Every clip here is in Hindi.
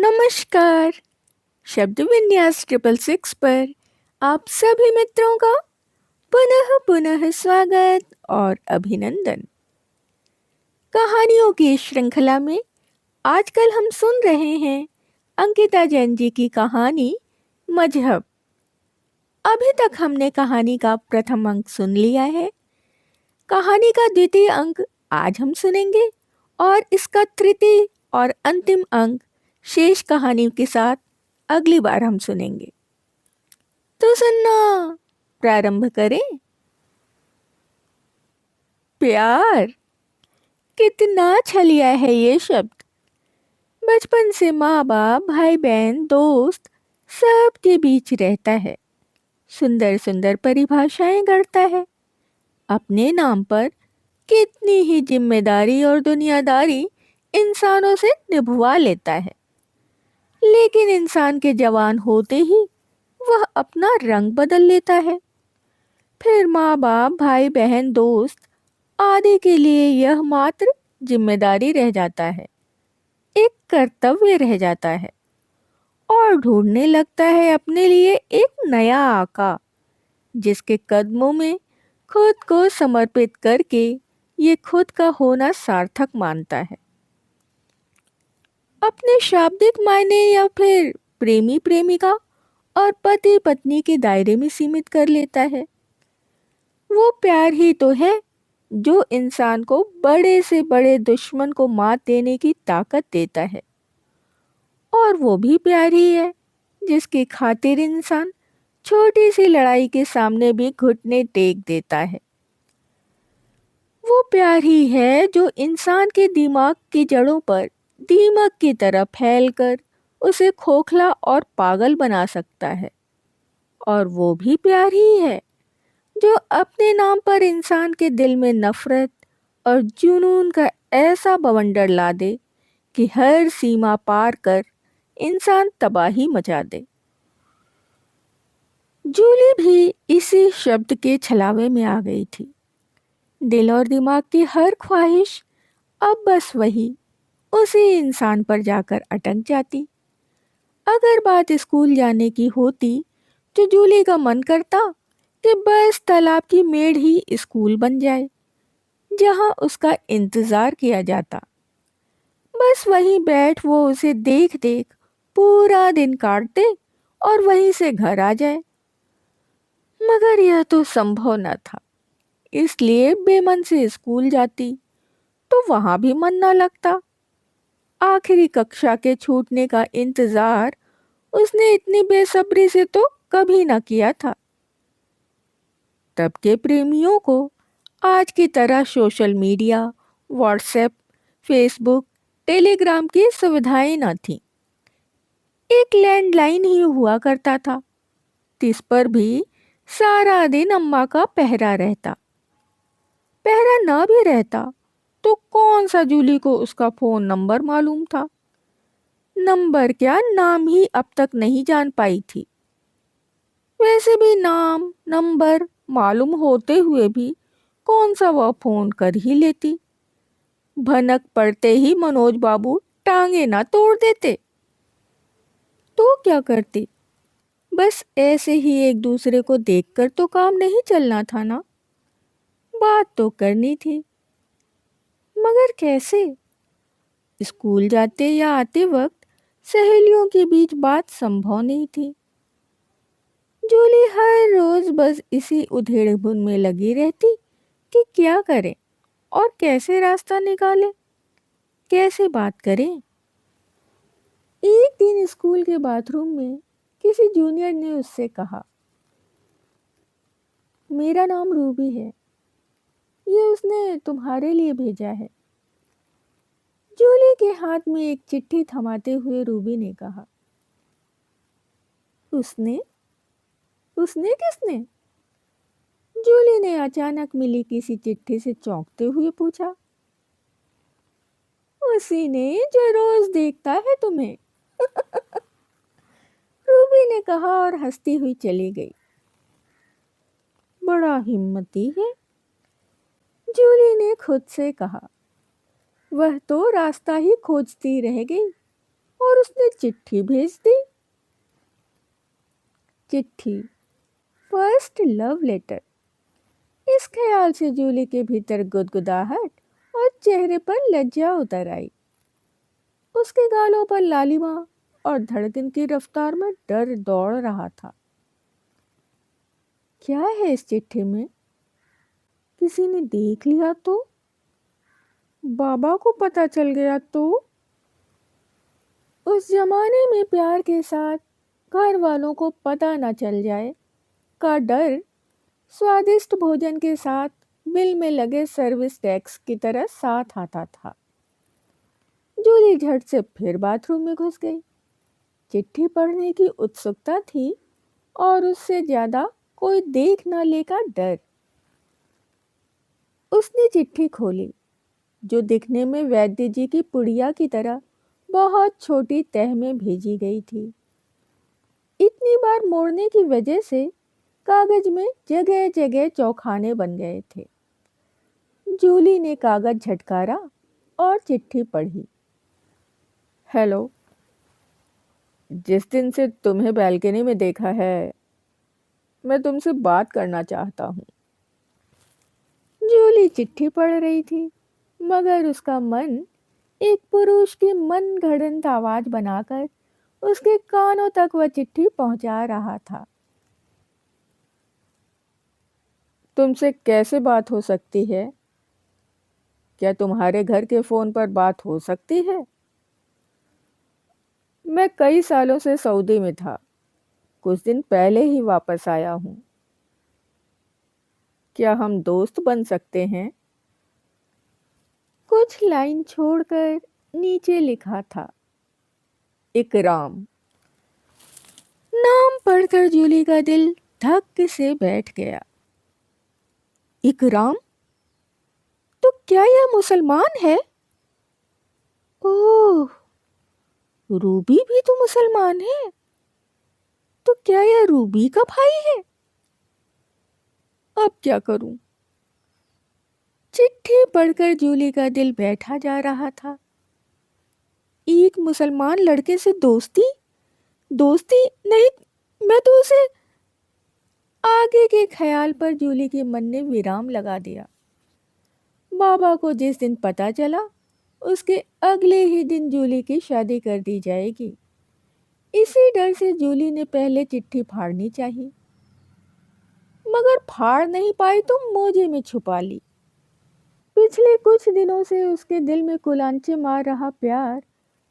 नमस्कार। शब्द विन्यास 666 पर आप सभी मित्रों का पुनः पुनः स्वागत और अभिनंदन। कहानियों की श्रृंखला में आजकल हम सुन रहे हैं अंकिता जैन जी की कहानी मजहब। अभी तक हमने कहानी का प्रथम अंक सुन लिया है। कहानी का द्वितीय अंक आज हम सुनेंगे और इसका तृतीय और अंतिम अंक शेष कहानी के साथ अगली बार हम सुनेंगे। तो सुनना प्रारंभ करें। प्यार, कितना छलिया है ये शब्द। बचपन से माँ बाप, भाई बहन, दोस्त सबके बीच रहता है। सुंदर सुंदर परिभाषाएं गढ़ता है। अपने नाम पर कितनी ही जिम्मेदारी और दुनियादारी इंसानों से निभवा लेता है। लेकिन इंसान के जवान होते ही वह अपना रंग बदल लेता है। फिर माँ बाप, भाई बहन, दोस्त आदि के लिए यह मात्र जिम्मेदारी रह जाता है, एक कर्तव्य रह जाता है और ढूंढने लगता है अपने लिए एक नया आका, जिसके कदमों में खुद को समर्पित करके ये खुद का होना सार्थक मानता है। अपने शाब्दिक मायने या फिर प्रेमी प्रेमिका और पति पत्नी के दायरे में सीमित कर लेता है। वो प्यार ही तो है जो इंसान को बड़े से बड़े दुश्मन को मात देने की ताकत देता है। और वो भी प्यार ही है जिसकी खातिर इंसान छोटी सी लड़ाई के सामने भी घुटने टेक देता है। वो प्यार ही है जो इंसान के दिमाग की जड़ों पर दीमक की तरह फैलकर उसे खोखला और पागल बना सकता है। और वो भी प्यार ही है जो अपने नाम पर इंसान के दिल में नफरत और जुनून का ऐसा बवंडर ला दे कि हर सीमा पार कर इंसान तबाही मचा दे। जूली भी इसी शब्द के छलावे में आ गई थी। दिल और दिमाग की हर ख्वाहिश अब बस वही उसी इंसान पर जाकर अटक जाती। अगर बात स्कूल जाने की होती तो जूली का मन करता कि बस तालाब की मेड़ ही स्कूल बन जाए, जहां उसका इंतजार किया जाता। बस वहीं बैठ वो उसे देख देख पूरा दिन काट दे और वहीं से घर आ जाए। मगर यह तो संभव न था, इसलिए बेमन से स्कूल जाती तो वहां भी मन न लगता। आखिरी कक्षा के छूटने का इंतजार उसने इतनी बेसब्री से तो कभी न किया था। तब के प्रेमियों को आज की तरह social media, WhatsApp, Facebook, Telegram की सुविधाएं न थीं। एक लैंडलाइन ही हुआ करता था, जिस पर भी सारा दिन अम्मा का पहरा रहता। पहरा न भी रहता तो कौन सा जूली को उसका फोन नंबर मालूम था। नंबर क्या, नाम ही अब तक नहीं जान पाई थी। वैसे भी नाम नंबर मालूम होते हुए भी कौन सा वह फोन कर ही लेती। भनक पड़ते ही मनोज बाबू टांगे ना तोड़ देते। तो क्या करती? बस ऐसे ही एक दूसरे को देखकर तो काम नहीं चलना था ना। बात तो करनी थी, मगर कैसे? स्कूल जाते या आते वक्त सहेलियों के बीच बात संभव नहीं थी। जूली हर रोज बस इसी उधेड़-बुन में लगी रहती कि क्या करे और कैसे रास्ता निकाले, कैसे बात करें। एक दिन स्कूल के बाथरूम में किसी जूनियर ने उससे कहा, मेरा नाम रूबी है, ये उसने तुम्हारे लिए भेजा है। जूली के हाथ में एक चिट्ठी थमाते हुए रूबी ने कहा, उसने उसने किसने? जूली ने अचानक मिली किसी चिट्ठी से चौंकते हुए पूछा। उसी ने जो रोज देखता है तुम्हें। रूबी ने कहा और हंसती हुई चली गई। बड़ा हिम्मती है, जूली ने खुद से कहा। वह तो रास्ता ही खोजती रह गई और उसने चिट्ठी भेज दी। चिट्ठी, फर्स्ट लव लेटर। इस ख्याल से जूली के भीतर गुदगुदाहट और चेहरे पर लज्जा उतर आई। उसके गालों पर लालिमा और धड़कन की रफ्तार में डर दौड़ रहा था। क्या है इस चिट्ठी में? किसी ने देख लिया तो? बाबा को पता चल गया तो? उस जमाने में प्यार के साथ घर वालों को पता न चल जाए का डर स्वादिष्ट भोजन के साथ बिल में लगे सर्विस टैक्स की तरह साथ आता था। जूली झट से फिर बाथरूम में घुस गई। चिट्ठी पढ़ने की उत्सुकता थी और उससे ज्यादा कोई देख न ले का डर। उसने चिट्ठी खोली, जो दिखने में वैद्य जी की पुड़िया की तरह बहुत छोटी तह में भेजी गई थी। इतनी बार मोड़ने की वजह से कागज में जगह जगह चौखाने बन गए थे। जूली ने कागज झटकारा और चिट्ठी पढ़ी। हेलो, जिस दिन से तुम्हें बालकनी में देखा है, मैं तुमसे बात करना चाहता हूँ। जूली चिट्ठी पढ़ रही थी, मगर उसका मन एक पुरुष की मन घड़ंत आवाज बनाकर उसके कानों तक वह चिट्ठी पहुंचा रहा था। तुमसे कैसे बात हो सकती है? क्या तुम्हारे घर के फोन पर बात हो सकती है? मैं कई सालों से सऊदी में था, कुछ दिन पहले ही वापस आया हूँ। क्या हम दोस्त बन सकते हैं? कुछ लाइन छोड़कर नीचे लिखा था, इकराम। नाम पढ़कर जूली का दिल धक से बैठ गया। इकराम? तो क्या यह मुसलमान है? ओह, रूबी भी तो मुसलमान है। तो क्या यह रूबी का भाई है? अब क्या करूं? चिट्ठी पढ़कर जूली का दिल बैठा जा रहा था। एक मुसलमान लड़के से दोस्ती? दोस्ती नहीं, मैं तो उसे। आगे के ख्याल पर जूली के मन ने विराम लगा दिया। बाबा को जिस दिन पता चला, उसके अगले ही दिन जूली की शादी कर दी जाएगी। इसी डर से जूली ने पहले चिट्ठी फाड़नी चाहिए, मगर फाड़ नहीं पाई तो मोजे में छुपा ली। पिछले कुछ दिनों से उसके दिल में कुलांचे मार रहा प्यार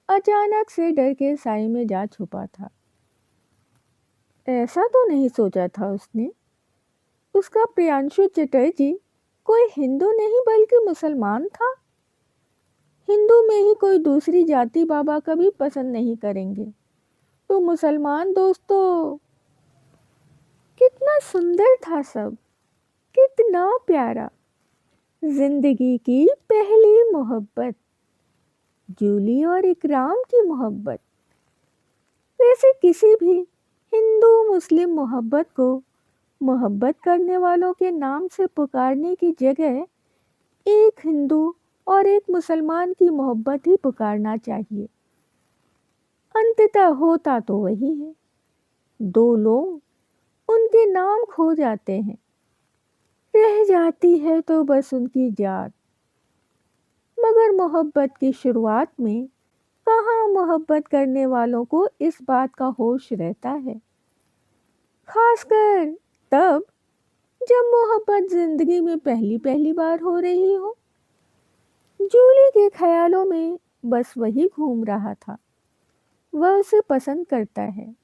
अचानक से डर के साए में जा छुपा था। ऐसा तो नहीं सोचा था उसने, उसका प्रियांशु चटर्जी कोई हिंदू नहीं बल्कि मुसलमान था। हिंदू में ही कोई दूसरी जाति बाबा कभी पसंद नहीं करेंगे, तो मुसलमान दोस्तों। कितना सुंदर था सब, कितना प्यारा। जिंदगी की पहली मोहब्बत, जूली और इकराम की मोहब्बत। वैसे किसी भी हिंदू मुस्लिम मोहब्बत को मोहब्बत करने वालों के नाम से पुकारने की जगह एक हिंदू और एक मुसलमान की मोहब्बत ही पुकारना चाहिए। अंततः होता तो वही है, दो लोग, उनके नाम खो जाते हैं, रह जाती है तो बस उनकी जात। मगर मोहब्बत की शुरुआत में कहाँ मोहब्बत करने वालों को इस बात का होश रहता है, खासकर तब जब मोहब्बत जिंदगी में पहली पहली बार हो रही हो। जूली के ख्यालों में बस वही घूम रहा था। वह उसे पसंद करता है,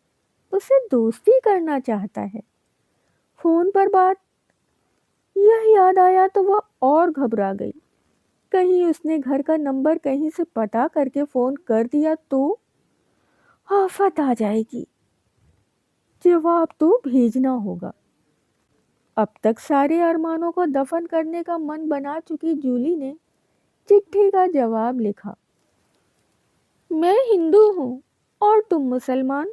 उसे दोस्ती करना चाहता है। फोन पर बात, यह याद आया तो वह और घबरा गई। कहीं उसने घर का नंबर कहीं से पता करके फोन कर दिया तो आफत आ जाएगी। जवाब तो भेजना होगा। अब तक सारे अरमानों को दफन करने का मन बना चुकी जूली ने चिट्ठी का जवाब लिखा, मैं हिंदू हूँ और तुम मुसलमान,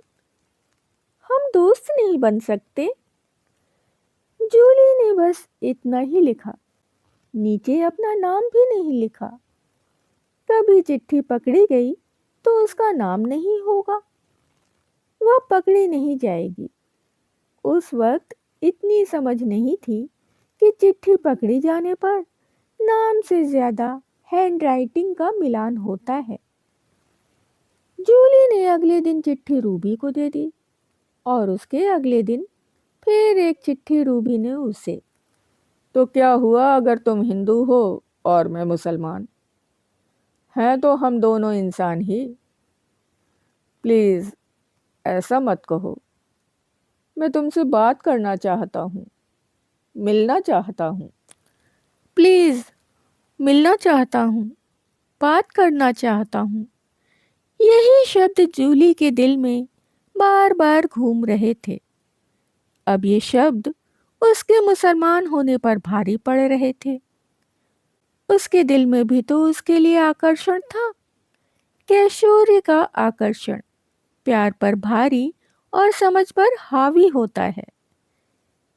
हम दोस्त नहीं बन सकते। जूली ने बस इतना ही लिखा, नीचे अपना नाम भी नहीं लिखा। तभी चिट्ठी पकड़ी गई तो उसका नाम नहीं होगा, वह पकड़ी नहीं जाएगी। उस वक्त इतनी समझ नहीं थी कि चिट्ठी पकड़ी जाने पर नाम से ज्यादा हैंडराइटिंग का मिलान होता है। जूली ने अगले दिन चिट्ठी रूबी को दे दी और उसके अगले दिन फिर एक चिट्ठी रूबी ने उसे। तो क्या हुआ अगर तुम हिंदू हो और मैं मुसलमान? हैं तो हम दोनों इंसान ही। प्लीज ऐसा मत कहो। मैं तुमसे बात करना चाहता हूँ, मिलना चाहता हूँ। प्लीज मिलना चाहता हूँ, बात करना चाहता हूँ। यही शब्द जूली के दिल में बार बार घूम रहे थे। अब ये शब्द उसके मुसलमान होने पर भारी पड़ रहे थे। उसके दिल में भी तो उसके लिए आकर्षण था। कैशोर्य का आकर्षण प्यार पर भारी और समझ पर हावी होता है।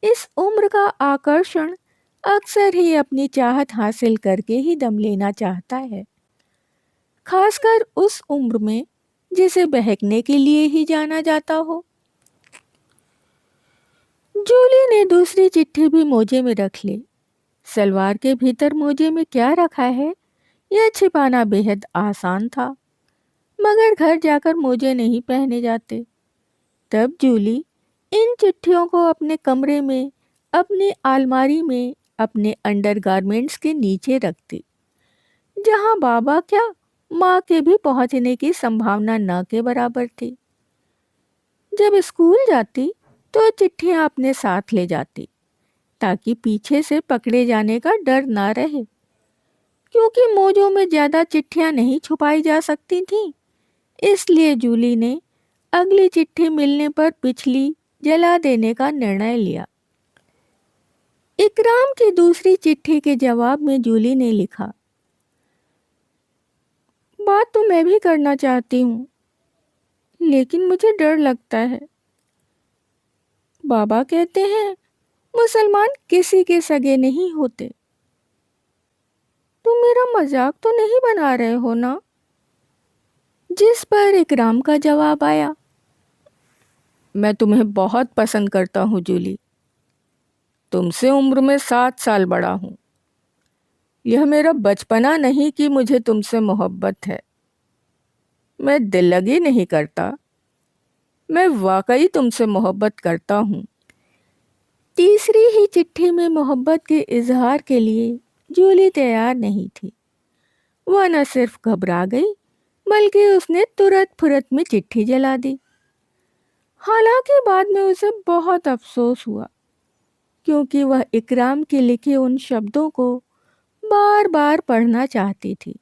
इस उम्र का आकर्षण अक्सर ही अपनी चाहत हासिल करके ही दम लेना चाहता है, खासकर उस उम्र में जिसे बहकने के लिए ही जाना जाता हो। जूली ने दूसरी चिट्ठी भी मोजे में रख ली। सलवार के भीतर मोजे में क्या रखा है यह छिपाना बेहद आसान था, मगर घर जाकर मोजे नहीं पहने जाते। तब जूली इन चिट्ठियों को अपने कमरे में, अपनी अलमारी में, अपने अंडरगारमेंट्स के नीचे रखती, जहां बाबा क्या माँ के भी पहुंचने की संभावना न के बराबर थी। जब स्कूल जाती तो चिट्ठियां अपने साथ ले जाती, ताकि पीछे से पकड़े जाने का डर ना रहे। क्योंकि मोजों में ज्यादा चिट्ठियां नहीं छुपाई जा सकती थीं, इसलिए जूली ने अगली चिट्ठी मिलने पर पिछली जला देने का निर्णय लिया। इकराम की दूसरी चिट्ठी के जवाब में जूली ने लिखा, बात तो मैं भी करना चाहती हूँ, लेकिन मुझे डर लगता है। बाबा कहते हैं मुसलमान किसी के सगे नहीं होते। तुम मेरा मजाक तो नहीं बना रहे हो ना? जिस पर इकराम का जवाब आया, मैं तुम्हें बहुत पसंद करता हूँ जूली। तुमसे उम्र में 7 साल बड़ा हूँ। यह मेरा बचपना नहीं कि मुझे तुमसे मोहब्बत है। मैं दिल लगी नहीं करता, मैं वाकई तुमसे मोहब्बत करता हूँ। तीसरी ही चिट्ठी में मोहब्बत के इजहार के लिए जूली तैयार नहीं थी। वह न सिर्फ घबरा गई, बल्कि उसने तुरंत फुरत में चिट्ठी जला दी। हालांकि बाद में उसे बहुत अफसोस हुआ, क्योंकि वह इकराम के लिखे उन शब्दों को बार बार पढ़ना चाहती थी।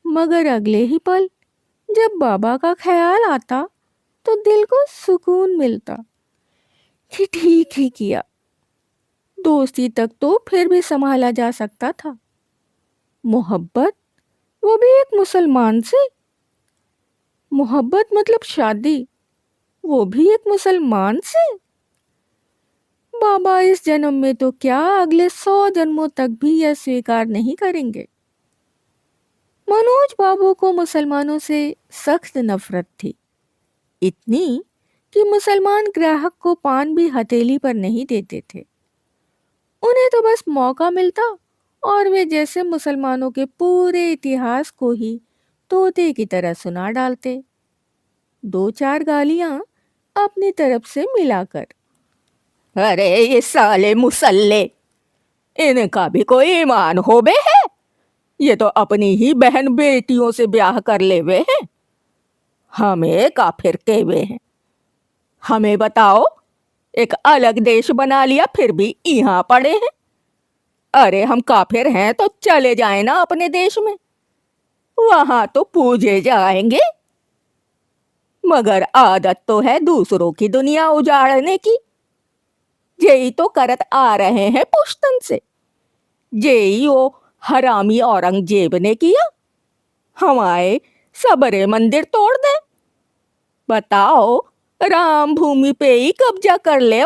मगर अगले ही पल जब बाबा का ख्याल आता तो दिल को सुकून मिलता कि ठीक ही किया, दोस्ती तक तो फिर भी संभाला जा सकता था। मोहब्बत, वो भी एक मुसलमान से। मोहब्बत मतलब शादी, वो भी एक मुसलमान से। बाबा इस जन्म में तो क्या अगले 100 जन्मों तक भी यह स्वीकार नहीं करेंगे। मनोज बाबू को मुसलमानों से सख्त नफरत थी, इतनी कि मुसलमान ग्राहक को पान भी हथेली पर नहीं देते थे। उन्हें तो बस मौका मिलता और वे जैसे मुसलमानों के पूरे इतिहास को ही तोते की तरह सुना डालते, 2-4 गालियां अपनी तरफ से मिलाकर। अरे ये साले मुसल्ले, इनका भी कोई ईमान हो बे है? ये तो अपनी ही बहन बेटियों से ब्याह कर ले हुए हैं, हमें काफिर के हुए हैं। हमें बताओ, एक अलग देश बना लिया फिर भी यहाँ पड़े हैं। अरे हम काफिर हैं तो चले जाए ना अपने देश में, वहां तो पूजे जाएंगे। मगर आदत तो है दूसरों की दुनिया उजाड़ने की। यही तो करत आ रहे हैं पुश्तन से। यही वो हरामी औरंगजेब ने किया, हमारे सबरे मंदिर तोड़ दे। बताओ, राम भूमि पे ही कब्जा कर ले।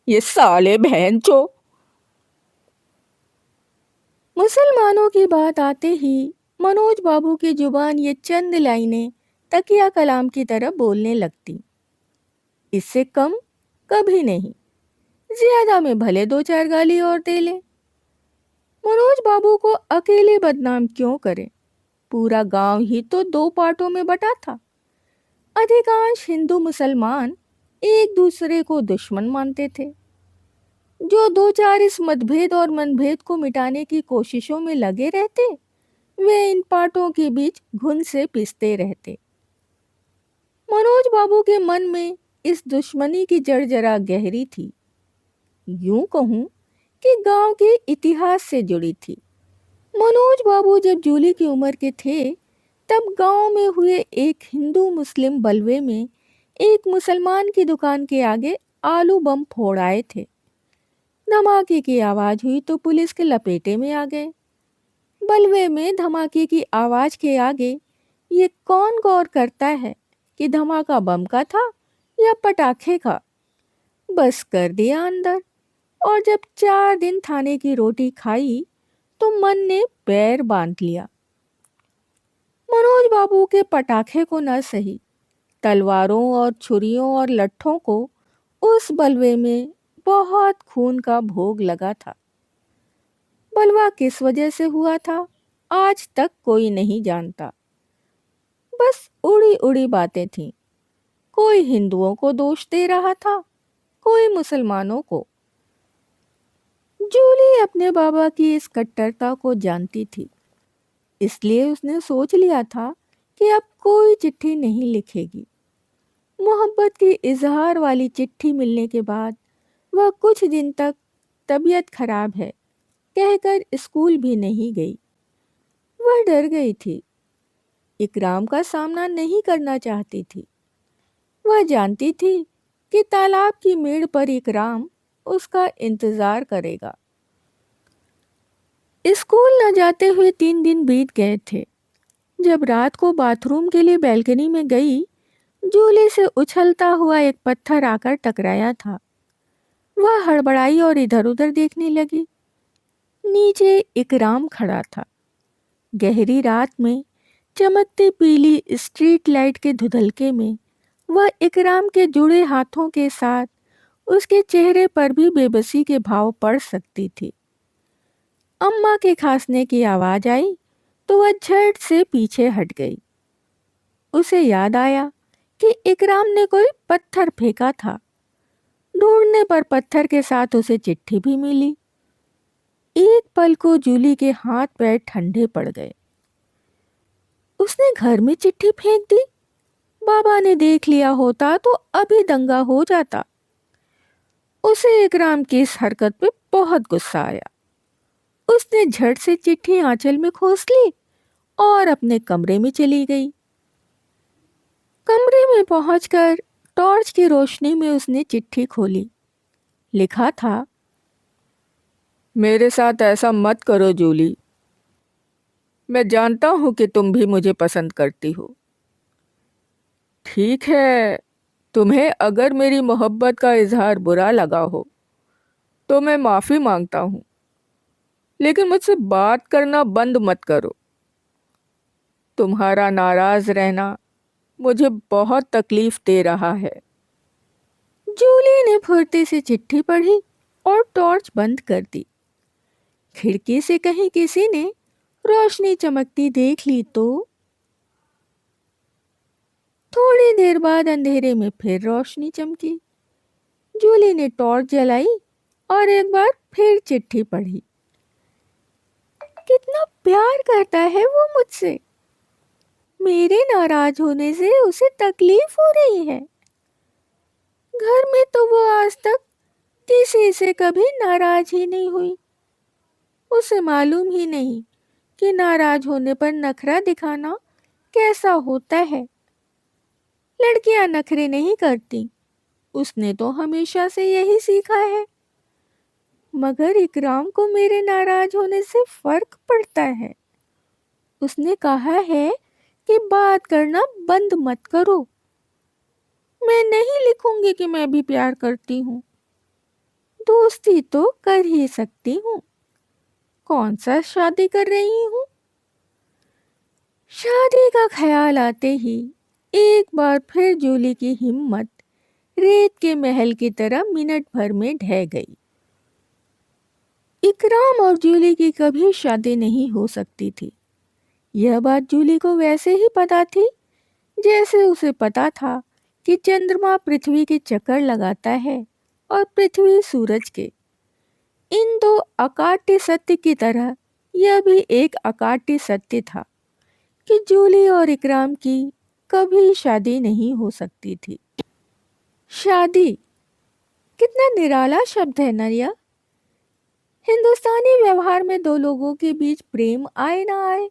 ये साले बहनचो। मुसलमानों की बात आते ही मनोज बाबू की जुबान ये चंद लाइनें तकिया कलाम की तरह बोलने लगती। इससे कम कभी नहीं, ज्यादा में भले दो चार गाली और दे ले। मनोज बाबू को अकेले बदनाम क्यों करे? पूरा गांव ही तो दो पार्टों में बटा था। अधिकांश हिंदू मुसलमान एक दूसरे को दुश्मन मानते थे। जो दो चार इस मतभेद और मनभेद को मिटाने की कोशिशों में लगे रहते, वे इन पार्टों के बीच घुन से पिसते रहते। मनोज बाबू के मन में इस दुश्मनी की जड़ जरा गहरी थी, यूं कहूं कि गांव के इतिहास से जुड़ी थी। मनोज बाबू जब जूली की उम्र के थे, तब गांव में हुए एक हिंदू मुस्लिम बलवे में एक मुसलमान की दुकान के आगे आलू बम फोड़ आए थे। धमाके की आवाज हुई तो पुलिस के लपेटे में आ गए। बलवे में धमाके की आवाज के आगे ये कौन गौर करता है कि धमाका बम का था या पटाखे का? बस कर दिया अंदर। और जब 4 दिन थाने की रोटी खाई तो मन ने पैर बांध लिया। मनोज बाबू के पटाखे को न सही, तलवारों और छुरियों और लट्ठों को उस बलवे में बहुत खून का भोग लगा था। बलवा किस वजह से हुआ था, आज तक कोई नहीं जानता। बस उड़ी उड़ी बातें थीं। कोई हिंदुओं को दोष दे रहा था, कोई मुसलमानों को। जूली अपने बाबा की इस कट्टरता को जानती थी, इसलिए उसने सोच लिया था कि अब कोई चिट्ठी नहीं लिखेगी। मोहब्बत की इजहार वाली चिट्ठी मिलने के बाद वह कुछ दिन तक तबीयत खराब है कहकर स्कूल भी नहीं गई। वह डर गई थी, इकराम का सामना नहीं करना चाहती थी। वह जानती थी कि तालाब की मेड़ पर इकराम उसका इंतजार करेगा। स्कूल न जाते हुए 3 दिन बीत गए थे। जब रात को बाथरूम के लिए बैल्कनी में गई, जूली से उछलता हुआ एक पत्थर आकर टकराया था। वह हड़बड़ाई और इधर उधर देखने लगी। नीचे इकराम खड़ा था। गहरी रात में चमकती पीली स्ट्रीट लाइट के धुंधलके में वह इकराम के जुड़े हाथों के साथ उसके चेहरे पर भी बेबसी के भाव पड़ सकती थी। अम्मा के खांसने की आवाज आई तो वह झट से पीछे हट गई। उसे याद आया कि इकराम ने कोई पत्थर फेंका था। ढूंढने पर पत्थर के साथ उसे चिट्ठी भी मिली। एक पल को जूली के हाथ पैर ठंडे पड़ गए। उसने घर में चिट्ठी फेंक दी। बाबा ने देख लिया होता तो अभी दंगा हो जाता। उसे इकराम की इस हरकत पे बहुत गुस्सा आया। उसने झट से चिट्ठी आंचल में खोस ली और अपने कमरे में चली गई। कमरे में पहुंचकर टॉर्च की रोशनी में उसने चिट्ठी खोली। लिखा था, मेरे साथ ऐसा मत करो जूली। मैं जानता हूं कि तुम भी मुझे पसंद करती हो। ठीक है, तुम्हें अगर मेरी मोहब्बत का इजहार बुरा लगा हो तो मैं माफ़ी मांगता हूँ, लेकिन मुझसे बात करना बंद मत करो। तुम्हारा नाराज रहना मुझे बहुत तकलीफ दे रहा है। जूली ने फुर्ती से चिट्ठी पढ़ी और टॉर्च बंद कर दी। खिड़की से कहीं किसी ने रोशनी चमकती देख ली तो थोड़ी देर बाद अंधेरे में फिर रोशनी चमकी। जूली ने टॉर्च जलाई और एक बार फिर चिट्ठी पढ़ी। कितना प्यार करता है वो मुझसे। मेरे नाराज होने से उसे तकलीफ हो रही है। घर में तो वो आज तक किसी से कभी नाराज ही नहीं हुई। उसे मालूम ही नहीं कि नाराज होने पर नखरा दिखाना कैसा होता है। लड़कियां नखरे नहीं करती, उसने तो हमेशा से यही सीखा है। मगर इकराम को मेरे नाराज होने से फर्क पड़ता है। उसने कहा है कि बात करना बंद मत करो। मैं नहीं लिखूंगी कि मैं भी प्यार करती हूँ। दोस्ती तो कर ही सकती हूँ। कौन सा शादी कर रही हूँ। शादी का ख्याल आते ही एक बार फिर जूली की हिम्मत रेत के महल की तरह मिनट भर में ढह गई। इकराम और जूली की कभी शादी नहीं हो सकती थी। यह बात जूली को वैसे ही पता थी जैसे उसे पता था कि चंद्रमा पृथ्वी के चक्कर लगाता है और पृथ्वी सूरज के। इन दो अकाट्य सत्य की तरह यह भी एक अकाट्य सत्य था कि जूली और इकराम की कभी शादी नहीं हो सकती थी। शादी कितना निराला शब्द है ना यह। हिंदुस्तानी व्यवहार में दो लोगों के बीच प्रेम आए ना आए,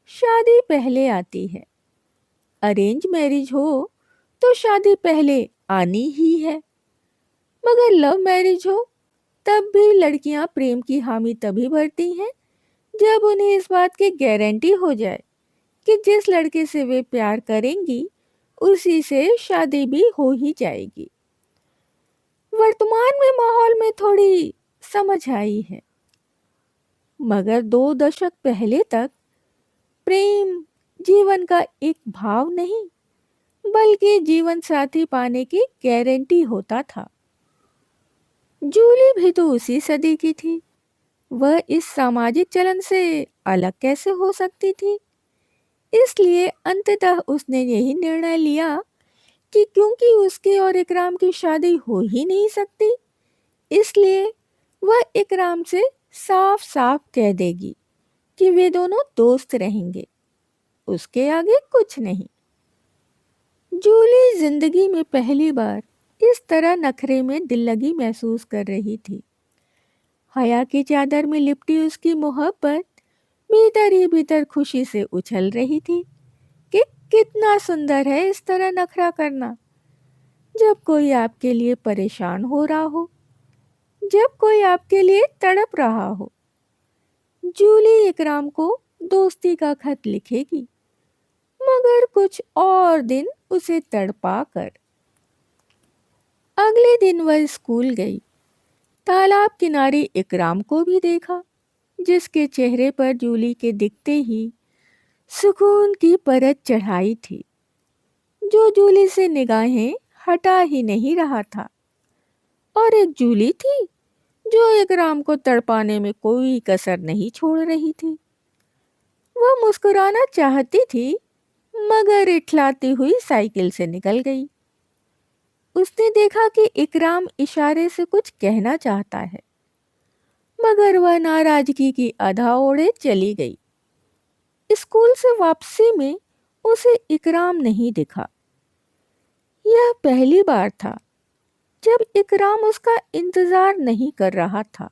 शादी पहले आती है। अरेंज मैरिज हो तो शादी पहले आनी ही है, मगर लव मैरिज हो तब भी लड़कियां प्रेम की हामी तभी भरती हैं जब उन्हें इस बात की गारंटी हो जाए कि जिस लड़के से वे प्यार करेंगी उसी से शादी भी हो ही जाएगी। वर्तमान में माहौल में थोड़ी समझ आई है, मगर 2 दशक पहले तक प्रेम जीवन का एक भाव नहीं बल्कि जीवन साथी पाने की गारंटी होता था। जूली भी तो उसी सदी की थी। वह इस सामाजिक चलन से अलग कैसे हो सकती थी। इसलिए अंततः उसने यही निर्णय लिया कि क्योंकि उसके और इकराम की शादी हो ही नहीं सकती, इसलिए वह इकराम से साफ साफ कह देगी कि वे दोनों दोस्त रहेंगे, उसके आगे कुछ नहीं। जूली जिंदगी में पहली बार इस तरह नखरे में दिल लगी महसूस कर रही थी। हया की चादर में लिपटी उसकी मोहब्बत भीतर ही भीतर खुशी से उछल रही थी कि कितना सुंदर है इस तरह नखरा करना। जब कोई आपके लिए परेशान हो रहा हो, जब कोई आपके लिए तड़प रहा हो। जूली इकराम को दोस्ती का खत लिखेगी, मगर कुछ और दिन उसे तड़पा कर। अगले दिन वह स्कूल गई। तालाब किनारे इकराम को भी देखा, जिसके चेहरे पर जूली के दिखते ही सुकून की परत चढ़ाई थी, जो जूली से निगाहें हटा ही नहीं रहा था। और एक जूली थी जो इकराम को तड़पाने में कोई कसर नहीं छोड़ रही थी। वह मुस्कुराना चाहती थी, मगर इठलाती हुई साइकिल से निकल गई। उसने देखा कि इकराम इशारे से कुछ कहना चाहता है, मगर वह नाराजगी की अधा ओढ़े चली गई। स्कूल से वापसी में उसे इकराम नहीं दिखा। यह पहली बार था जब इकराम उसका इंतजार नहीं कर रहा था।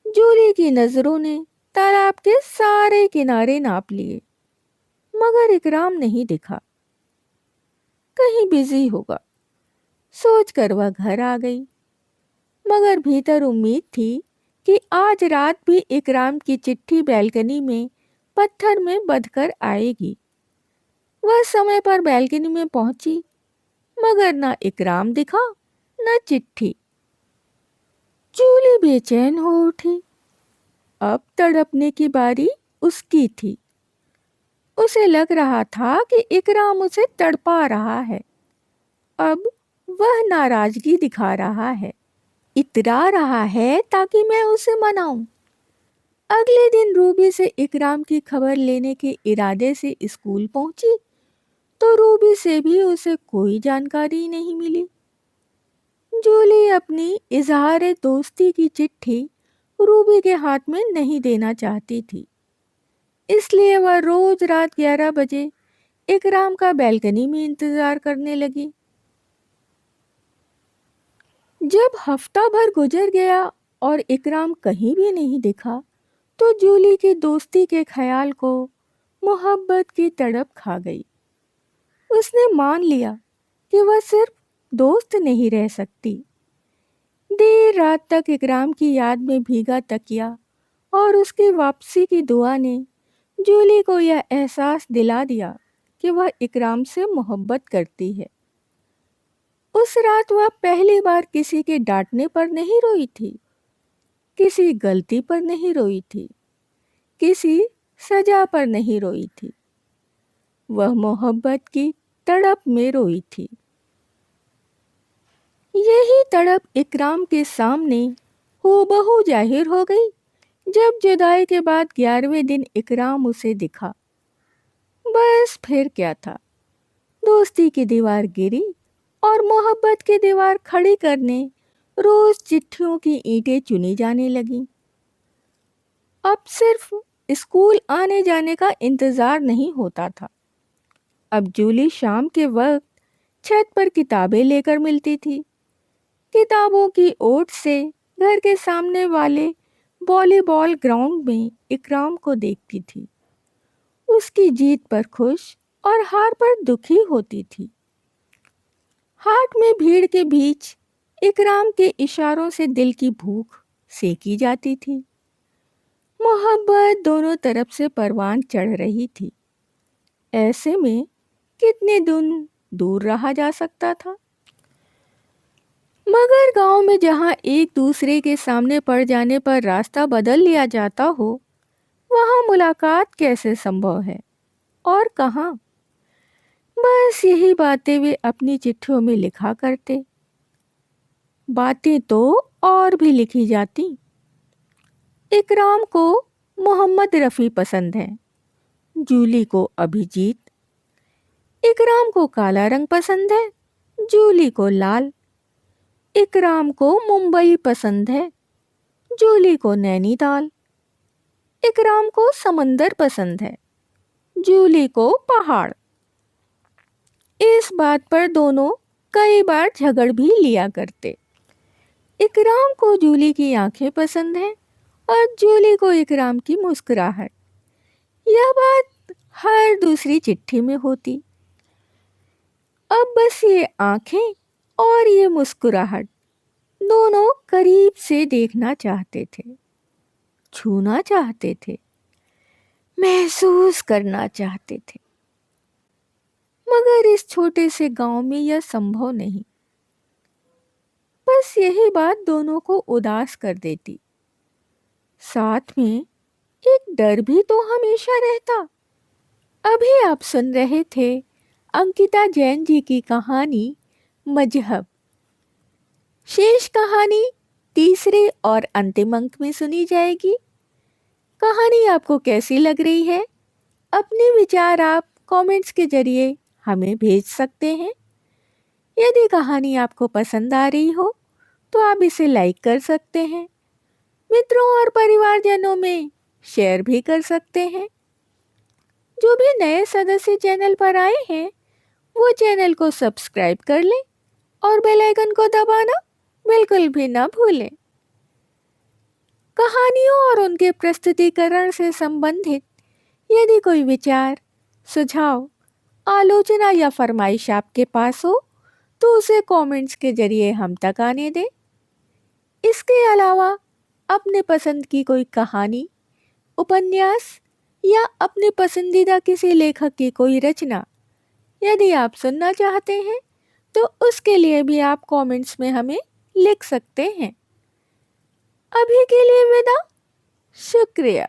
जूली की नजरों ने तालाब के सारे किनारे नाप लिए, मगर इकराम नहीं दिखा। कहीं बिजी होगा सोचकर वह घर आ गई, मगर भीतर उम्मीद थी कि आज रात भी इकराम की चिट्ठी बैल्कनी में पत्थर में बंधकर आएगी। वह समय पर बैल्कनी में पहुंची, मगर ना इकराम दिखा न चिट्ठी। जूली बेचैन हो उठी। अब तड़पने की बारी उसकी थी। उसे लग रहा था कि इकराम उसे तड़पा रहा है। अब वह नाराजगी दिखा रहा है, इतरा रहा है ताकि मैं उसे मनाऊं। अगले दिन रूबी से इकराम की खबर लेने के इरादे से स्कूल पहुंची, तो रूबी से भी उसे कोई जानकारी नहीं मिली। जूली अपनी इजहार दोस्ती की चिट्ठी रूबी के हाथ में नहीं देना चाहती थी, इसलिए वह रोज रात 11 बजे इकराम का बैल्कनी में इंतजार करने लगी। जब हफ्ता भर गुजर गया और इकराम कहीं भी नहीं दिखा, तो जूली की दोस्ती के ख्याल को मोहब्बत की तड़प खा गई। उसने मान लिया कि वह सिर्फ दोस्त नहीं रह सकती। देर रात तक इकराम की याद में भीगा तकिया और उसकी वापसी की दुआ ने जूली को यह एहसास दिला दिया कि वह इकराम से मोहब्बत करती है। उस रात वह पहली बार किसी के डांटने पर नहीं रोई थी, किसी गलती पर नहीं रोई थी, किसी सजा पर नहीं रोई थी, वह मोहब्बत की तड़प में रोई थी। यही तड़प इकराम के सामने हूबहू जाहिर हो गई जब जुदाई के बाद 11वें दिन इकराम उसे दिखा। बस फिर क्या था, दोस्ती की दीवार गिरी और मोहब्बत की दीवार खड़ी करने रोज चिट्ठियों की ईंटें चुनी जाने लगीं। अब सिर्फ स्कूल आने जाने का इंतजार नहीं होता था। अब जूली शाम के वक्त छत पर किताबें लेकर मिलती थी। किताबों की ओट से घर के सामने वाले वॉलीबॉल ग्राउंड में इकराम को देखती थी। उसकी जीत पर खुश और हार पर दुखी होती थी। हाट में भीड़ के बीच इकराम के इशारों से दिल की भूख सेकी जाती थी। मोहब्बत दोनों तरफ से परवान चढ़ रही थी। ऐसे में कितने दिन दूर रहा जा सकता था। मगर गांव में जहां एक दूसरे के सामने पड़ जाने पर रास्ता बदल लिया जाता हो, वहां मुलाकात कैसे संभव है और कहां? बस यही बातें वे अपनी चिट्ठियों में लिखा करते। बातें तो और भी लिखी जाती। इकराम को मोहम्मद रफ़ी पसंद है, जूली को अभिजीत। इकराम को काला रंग पसंद है, जूली को लाल। इकराम को मुंबई पसंद है, जूली को नैनीताल। इकराम को समंदर पसंद है, जूली को पहाड़। इस बात पर दोनों कई बार झगड़ भी लिया करते। इकराम को जूली की आंखें पसंद हैं और जूली को इकराम की मुस्कुराहट। यह बात हर दूसरी चिट्ठी में होती। अब बस ये आंखें और ये मुस्कुराहट दोनों करीब से देखना चाहते थे, छूना चाहते थे, महसूस करना चाहते थे। मगर इस छोटे से गांव में यह संभव नहीं। बस यही बात दोनों को उदास कर देती। साथ में एक डर भी तो हमेशा रहता। अभी आप सुन रहे थे अंकिता जैन जी की कहानी मजहब। शेष कहानी तीसरे और अंतिम अंक में सुनी जाएगी। कहानी आपको कैसी लग रही है? अपने विचार आप कमेंट्स के जरिए हमें भेज सकते हैं। यदि कहानी आपको पसंद आ रही हो तो आप इसे लाइक कर सकते हैं, मित्रों और परिवारजनों में शेयर भी कर सकते हैं। जो भी नए सदस्य चैनल पर आए हैं वो चैनल को सब्सक्राइब कर लें और बेल आइकन को दबाना बिल्कुल भी ना भूलें। कहानियों और उनके प्रस्तुतिकरण से संबंधित यदि कोई विचार, सुझाव, आलोचना या फरमाइश आपके पास हो तो उसे कमेंट्स के जरिए हम तक आने दें। इसके अलावा अपने पसंद की कोई कहानी, उपन्यास या अपने पसंदीदा किसी लेखक की कोई रचना यदि आप सुनना चाहते हैं तो उसके लिए भी आप कमेंट्स में हमें लिख सकते हैं। अभी के लिए विदा, शुक्रिया।